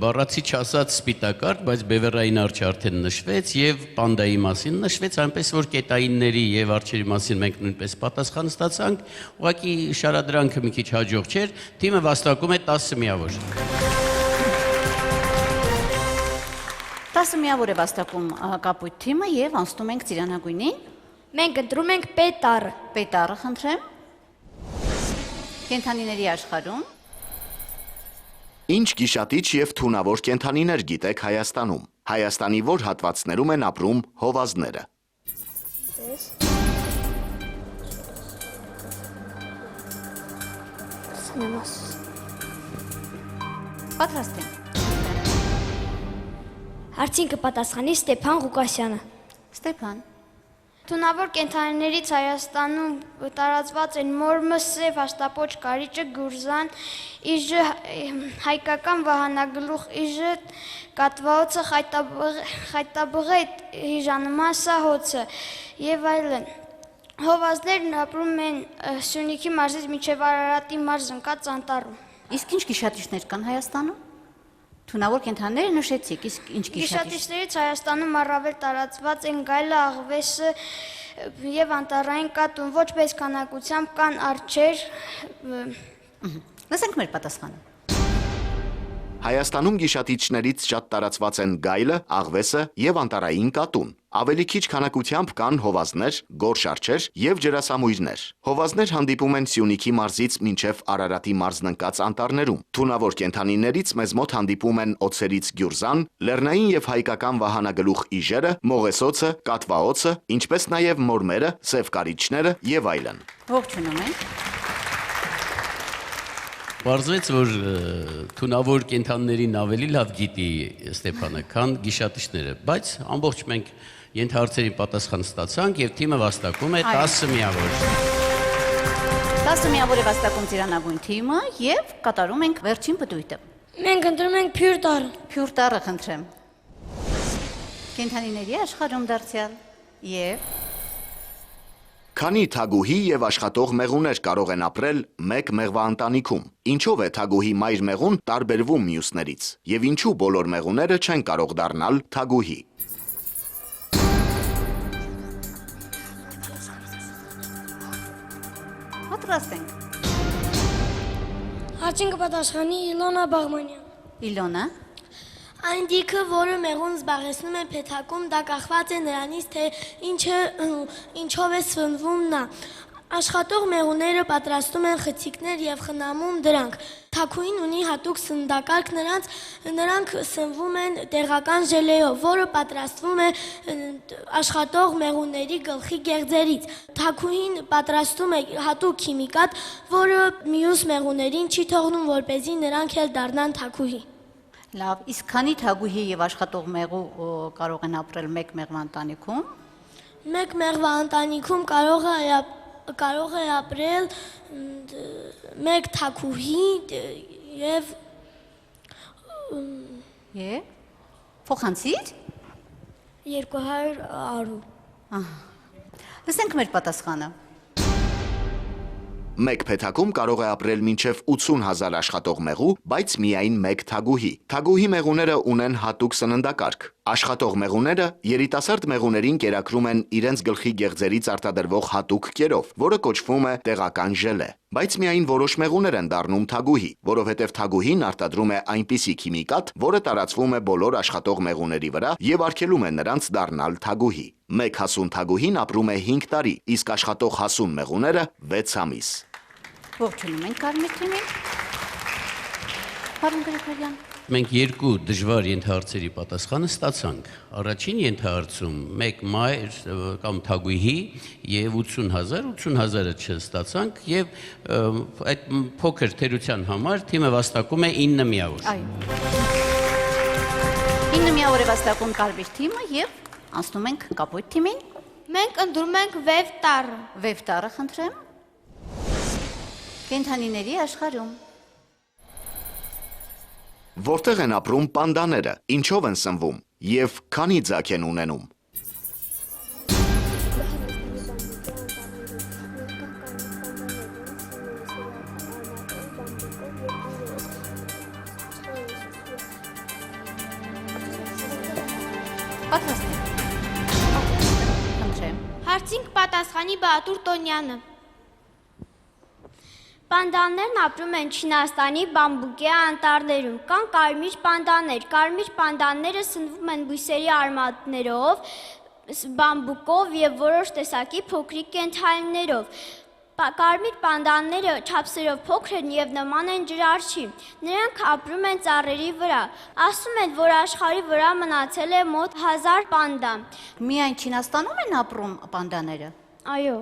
բառացի չասած սպիտակարդ, բայց բևեռային արջը արդեն նշվեց եւ պանդայի մասին նշվեց, այնպես որ կետայինների եւ արջերի մասին մենք նույնպես պատասխան ստացանք, ուղղակի շարադրանքը մի քիչ հաջող չէր, թիմը վաստակում է 10 միավոր։ 10 միավոր է վաստակում կապույտ թիմը եւ անցնում ենք ծիրանագույնին։ Մենք ընտրում ենք պետառը։ Պետառը խնդրեմ։ Կենդանիների աշխարհում։ Ինչ գիշատիչ եւ թունավոր կենդանիներ գիտեք Հայաստանում։ Հայաստանի որ հատվածներում են ապրում հովազները։ Պատրաստ եմ։ Հարցին կպատասխանի Ստեփան Ղուկասյանը։ Ստեփան։ Թունավոր կենդանիներից Հայաստանում տարածված են մորմը, սև, հաստապոչ կարիճը, գուրզան, իժը, հայկական վահանագլուխ իժը, կատվաոցը, խայտաբղետ, հիժանման սահոցը և այլն։ Հովազներն ապրում են Սյունիքի մարզից մինչև Արարատի մարզ ընկած անտառում։ Իսկ ինչ գիշատիչներ կան Հայաստանում։ Թունավոր կենդանիները նշեցիք, իսկ ինչ գիշատիչ։ Գիշատիչներից Հայաստանում առավել տարածված են գայլը, աղվեսը եւ անտառային կատուն, ոչ մեծ քանակությամբ կան արջեր։ Լսենք մեր պատասխանը։ Հայաստանում գիշատիչներից շատ տարածված են գայլը, աղվեսը եւ անտառային կատուն։ Ավելի քիչ քանակությամբ կան հովազներ, գորշարջեր եւ ջրասամույրներ։ Հովազներ հանդիպում են Սյունիքի մարզից մինչև Արարատի մարզն ընկած անտառներում։ Թունավոր կենդանիներից մեզ մոտ հանդիպում են օձերից գյուրզան, լեռնային եւ հայկական վահանագլուխ իժերը, մողեսոցը, կատվաոցը, ինչպես նաեւ մորմերը, սև կարիճները եւ այլն։ Ողջունում ենք։ Պարզվեց, որ թունավոր կենդանիներին ավելի լավ գիտի Ստեփանը, քան գիշատիչները, բայց ամբողջ մենք ենթահարցերի պատասխան ստացանք եւ թիմը վաստակում է 10 միավոր։ 10 միավոր է վաստակում Ծիրանագույն թիմը եւ կատարում ենք վերջին պտույտը։ Մենք ընտրում ենք Փյուր տառը։ Փյուր տառը խնդրեմ։ Կենդանիների աշխարհում դարձյալ եւ Քանի թագուհի եւ աշխատող մեղուներ կարող են ապրել մեկ մեղվաընտանիքում։ Ինչով է թագուհի մայր մեղուն տարբերվում մյուսներից եւ ինչու բոլոր մեղուները չեն կարող դառնալ թագուհի։ Պատրաստ ենք։ Հարցին կպատասխանի Իլոնա Բաղմանյան։ Իլոնա, Այն դիքը, որը մեղուն զբաղեցնում է փեթակում, դա կախված է նրանից, թե ինչով է սնվում նա։ Աշխատող մեղուները պատրաստում են խցիկներ եւ խնամում դրանք։ Թագուհին ունի հատուկ սննդակարգ, նրանք սնվում են տեղական ժելեով, որը պատրաստվում է աշխատող մեղուների գլխի գեղձերից։ Թագուհին պատրաստում է հատուկ քիմիկատ, որը մյուս մեղուներին չի թողնում, որպեսզի նրանք էլ դառնան թագուհի։ լավ, իսկ քանի թագուհի եւ աշխատող մեղու կարող են ապրել մեկ մեղվաընտանիքում։ Մեկ մեղվաընտանիքում կարող է ապրել մեկ թագուհի եւ Փոխանցիր 200 արու։ Լսենք մեր պատասխանը։ Մեկ փեթակում կարող է ապրել մինչև 80,000 աշխատող մեղու, բայց միայն մեկ թագուհի։ Թագուհի մեղուները ունեն հատուկ սննդակարգ։ Աշխատող մեղուները երիտասարդ մեղուներին կերակրում են իրենց գլխի գեղձերից արտադրվող հատուկ կերով, որը կոչվում է տեղական ժելե։ Բայց միայն որոշ մեղուներ են դառնում թագուհի, որովհետև թագուհին արտադրում է այնպիսի քիմիկատ, որը տարածվում է բոլոր աշխատող մեղուների վրա եւ արգելում է նրանց դառնալ թագուհի։ Մեկ հասուն թագուհին ապրում է 5 տարի, իսկ աշխատող հասուն մեղուները 6 ամիս։ Ողջունում ենք Կարմիր թիմին։ Պարոն Գրիգորյան։ Մենք երկու դժվար ենթահարցերի պատասխանը ստացանք։ Առաջին ենթահարցում մեկ մայր կամ թագուհի եւ 80,000-ը չստացանք եւ այդ փոքր թերության համար թիմը վաստակում է 9 միավոր։ Այո։ 9 միավոր է վաստակում Կարմիր թիմը եւ անցնում ենք Կապույտ թիմին։ Մենք ընտրում ենք Վև տառը։ Վև տառը խնդրեմ։ Կենդանիների աշխարհում։ Որտեղ են ապրում պանդաները, ինչով են սնվում եւ քանի ձակ են ունենում։ Պատրաստ եք։ Խնդրեմ։ Հարցինք պատասխանի Բահադուր Տոնյանը։ Պանդաներն ապրում են Չինաստանի բամբուկե անտառներում, կան կարմիր պանդաներ։ Կարմիր պանդաները սնվում են բույսերի արմատներով, բամբուկով եւ որոշ տեսակի փոքրիկ կենդանիներով։ Կարմիր պանդաները չափսերով փոքր են եւ նման են ջրարչի։ Նրանք ապրում են ծառերի վրա։ Ասում են, որ աշխարհի վրա մնացել է մոտ 1000 պանդա։ Միայն Չինաստանում են ապրում պանդաները։ Այո։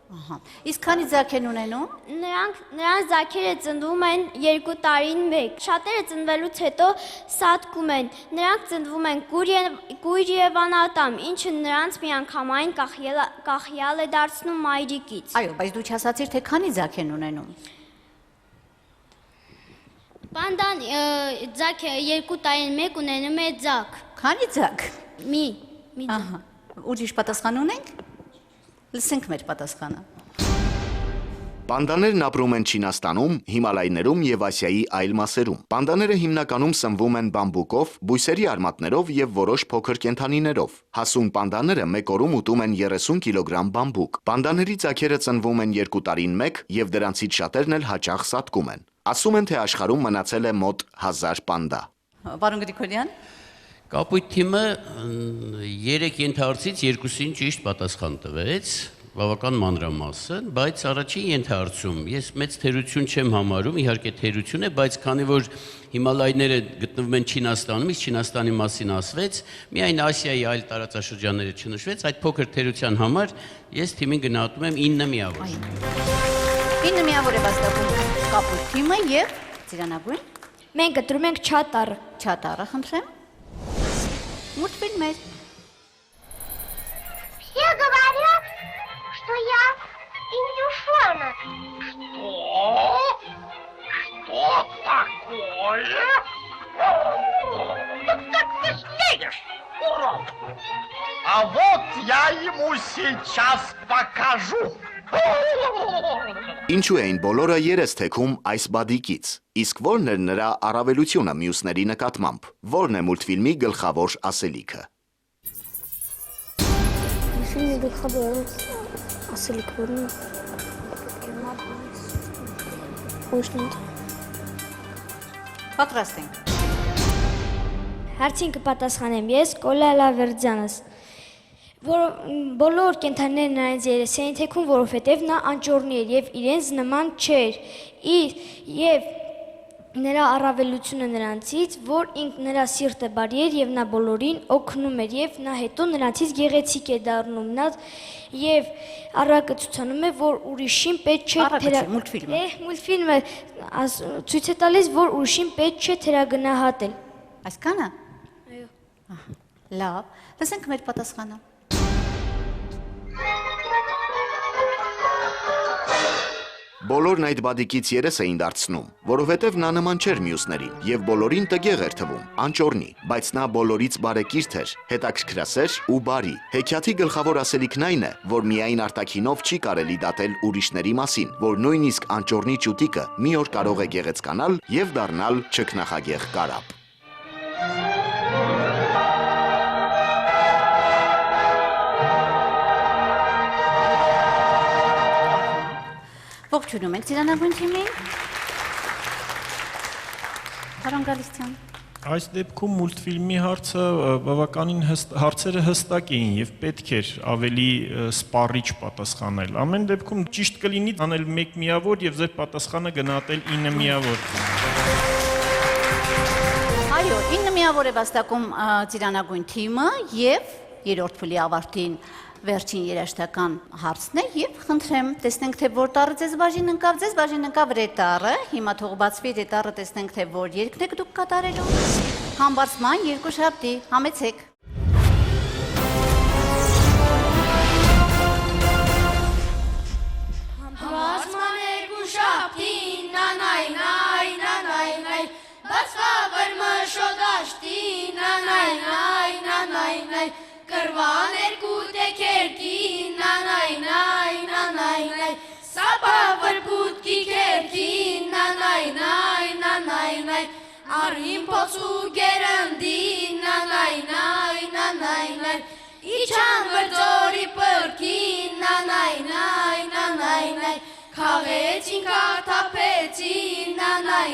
Ահա։ Իսկ քանի ձակ են ունենում։ Նրանց ձագերը ծնվում են 2 տարին մեկ։ Շատերը ծնվելուց հետո սատկում են։ Նրանք ծնվում են կույր եւ անատամ, ինչը նրանց միանգամայն կախյալ է դարձնում մայրիկից։ Այո, բայց դու չասացիր, թե քանի ձակ են ունենում։ Պանդան ձագը 2 տարին մեկ ունենում է ձակ։ Քանի ձակ։ Մի ձակ։ Ահա։ Ուրիշ պատասխան ունենք։ Լսենք մեր պատասխանը։ Պանդաներն ապրում են Չինաստանում, Հիմալայներում եւ Ասիայի այլ մասերում։ Պանդաները հիմնականում սնվում են բամբուկով, բույսերի արմատներով եւ որոշ փոքր կենդանիներով։ Հասուն պանդաները մեկ օրում ուտում են 30 կիլոգրամ բամբուկ։ Պանդաների ձագերը ծնվում են 2 տարին մեկ եւ դրանցից շատերն էլ հաճախ սատկում են։ Ասում են, թե աշխարհում մնացել է մոտ 1000 պանդա։ Պարոն Գրիգորյան։ Կապույտ թիմը 3 ենթահարցից 2-ին ճիշտ պատասխան տվեց, բավական մանրամասն, բայց առաջին ենթահարցում ես մեծ թերություն չեմ համարում, իհարկե թերություն է, բայց քանի որ Հիմալայները գտնվում են Չինաստանում, իսկ Չինաստանի մասին ասվեց, միայն Ասիայի այլ տարածաշրջանները չնշվեց, այդ փոքր թերության համար ես թիմին գնահատում եմ 9 միավոր։ 9 միավոր է վաստակում Կապույտ թիմը եւ Ծիրանագույն։ Մենք կտրում ենք Չատարը։ Չատարը, խնդրեմ։ Մուլտֆիլմեր։ Все говорят, что я индюшонок. Что такое? Ну как ты смеешь, урод? А вот я ему сейчас покажу. Ինչու էին բոլորը երես թեքում այս բադիկից, իսկ որն էր նրա առավելությունը մյուսների նկատմամբ, որն է մուլտֆիլմի գլխավոր ասելիքը։ Մուլտֆիլմի գլխավոր ասելիքը որն է։ Պատրաստ ենք։ Հարցին կպատասխանեմ ես, Կոլա Լավերձյանս։ Բոլոր կենդանիները նրանց երես էին թեքում, որովհետև նա անճոռնի էր եւ իրենց նման չէր։ Եվ նրա առավելությունը նրանցից, որ նրա սիրտը բարի էր եւ նա բոլորին օգնում էր եւ նա հետո նրանցից գեղեցիկ է դառնում։ Նա եւ առակը ցուցանում է, որ ուրիշին պետք չէ մուլտֆիլմը ցույց է տալիս, որ ուրիշին պետք չէ թերագնահատել։ Այսքանը։ Այո։ Լավ, լսենք մեր պատասխանը։ Բոլորն այդ բադիկից երես էին դարձնում, որովհետև նա նման չէր մյուսներին եւ բոլորին տգեղ էր թվում, անճոռնի, բայց նա բոլորից բարեկիրթ էր, հետաքրքրասեր ու բարի։ Հեքիաթի գլխավոր ասելիքն այն է, որ միայն արտաքինով չի կարելի դատել ուրիշների մասին, որ նույնիսկ անճոռնի ճուտիկը մի օր կարող է գեղեցկանալ եւ դառնալ չքնախագեղ կարապ։ Ողջունում ենք Ծիրանագույն թիմին։ Պարոն Գալստյան։ Այս դեպքում մուլտֆիլմի հարցը բավականին հարցերը հստակ էին եւ պետք էր ավելի սպառիչ պատասխանել։ Ամեն դեպքում ճիշտ կլինի անել 1 միավոր եւ ձեր պատասխանը գնահատել 9 միավոր։ Այո, 9 միավոր է վաստակում Ծիրանագույն թիմը եւ երրորդ փուլի ավարտին վերջին երաշտական հարցն է եւ խնդրեմ տեսնենք թե որ տառը ձեզ բաժին ընկավ ռետառը, հիմա թող բացվի ռետառը տեսնենք թե որ երգն եք դուք կատարելու։ Համբարձման 2 շաբթի, համեցեք։ Համբարձման 2 շաբթի, նայ, բացվա վրմը շոդաշտի, նայ, Կրվան երկու տեքերքի, նայ, Սապա վրպուտքի կերքի, նայ, Արհին պոցու գերնդի, նայ, Իչան վրձորի պրքի, նայ, Քաղեցին կարթապեցին, նայ,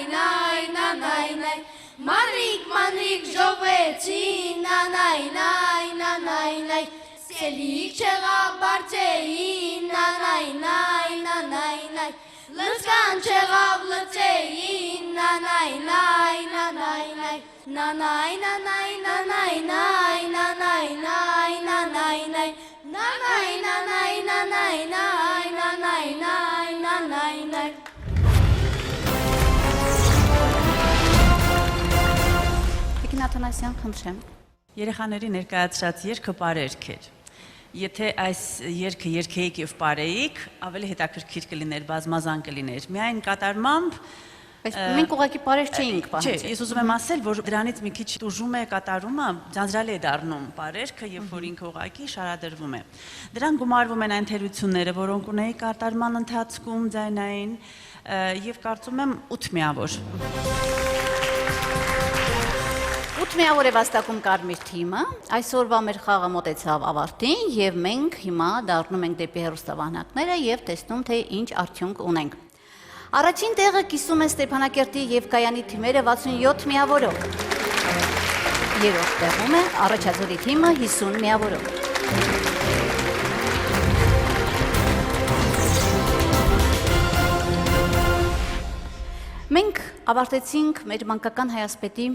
Մանրիկ ժովեցին, նայ, Սելիք չեղավ բարձեին, նայ, Լծկան չեղավ լծեին, նայ, Աթանասյան, խնդրեմ։ Երեխաների ներկայացրած երգը բարերք էր։ Եթե այս երգը երգեիք եւ բարեիք, ավելի հետաքրքիր կլիներ, բազմազան կլիներ։ Միայն կատարմամբ Բայց մենք ուղղակի բարեր չէինք Չէ, պահանջել։ ես ուզում եմ ասել, որ դրանից մի քիչ տուժում է կատարումը, ձանձրալի է դառնում բարերքը, երբ որ ինքը ուղղակի շարադրվում է։ Դրան գումարվում են այն թերությունները, որոնք ունեի կատարման ընթացքում ձայնային, եւ կարծում եմ 8 միավոր։ 8 միավոր է վաստակում Կարմիր թիմը, այսօրվա մեր խաղը մոտեցավ ավարտին եւ մենք հիմա դառնում ենք դեպի հեռուստավահանակները եւ տեսնում թե ինչ արդյունք ունենք։ Առաջին տեղը կիսում է Ստեփանակերտի եւ Կայանի թիմերը 67 միավորով։ Երրորդ տեղում է Առաջաձորի թիմը 50 միավորով։ Մենք ավարտեցինք մեր մանկական հայասպետի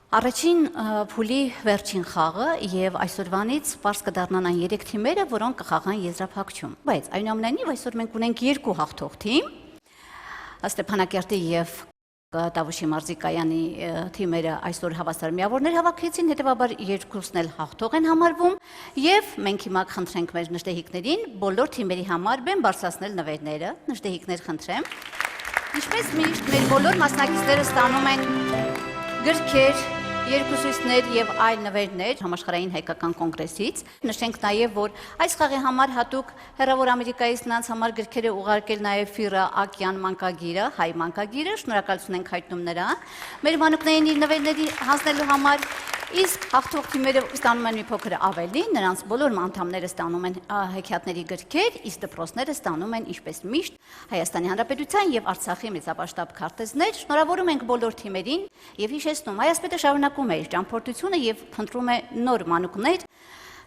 առաջին փուլի վերջին խաղը եւ այսօրվանից պարզ կդառնան այն 3 թիմերը, որոնք կխաղան եզրափակում։ Բայց այնուամենայնիվ այսօր մենք ունենք 2 հաղթող թիմ։ Ստեփանակերտի եւ Տավուշի մարզի Կայանի թիմերը այսօր հավասար միավորներ հավաքեցին, հետեւաբար երկուսն էլ հաղթող են համարվում եւ մենք հիմա խնդրենք մեր նժդեհիկներին բոլոր թիմերի համար բեմ բարձրացնել նվերները, նժդեհիկներ խնդրեմ։ Ինչպես միշտ մեր բոլոր մասնակիցները ստանում են գրքեր, երկուսույցներ եւ այլ նվերներ համաշխարհային հայկական կոնգրեսից։ Նշենք նաեւ, որ այս խաղի համար հատուկ Հեռավոր Ամերիկայից նրանց համար գրքերը ուղարկել նաեւ Ֆիրա Ակյան մանկագիրը, հայ մանկագիրը, շնորհակալություն ենք հայտնում նրան։ Մեր մանուկներին իր նվերների հանձնելու համար, իսկ հաղթող թիմերը ստանում են մի փոքր ավելի, նրանց բոլոր անդամները ստանում են հեքիաթների գրքեր, իսկ դպրոցները ստանում են ինչպես միշտ Հայաստանի Հանրապետության եւ Արցախի մեծապաշտապ քարտեզներ։ Շնորհավորում ենք բոլոր թիմերին եւ հիշեցնում, հայասպետը շարունակում է իր ճամփորդությունը եւ փնտրում է նոր մանուկներ,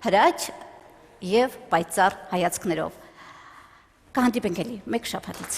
հրաչ եւ պայծառ հայացքներով։ Կհանդիպենք էլի մեկ շաբաթից։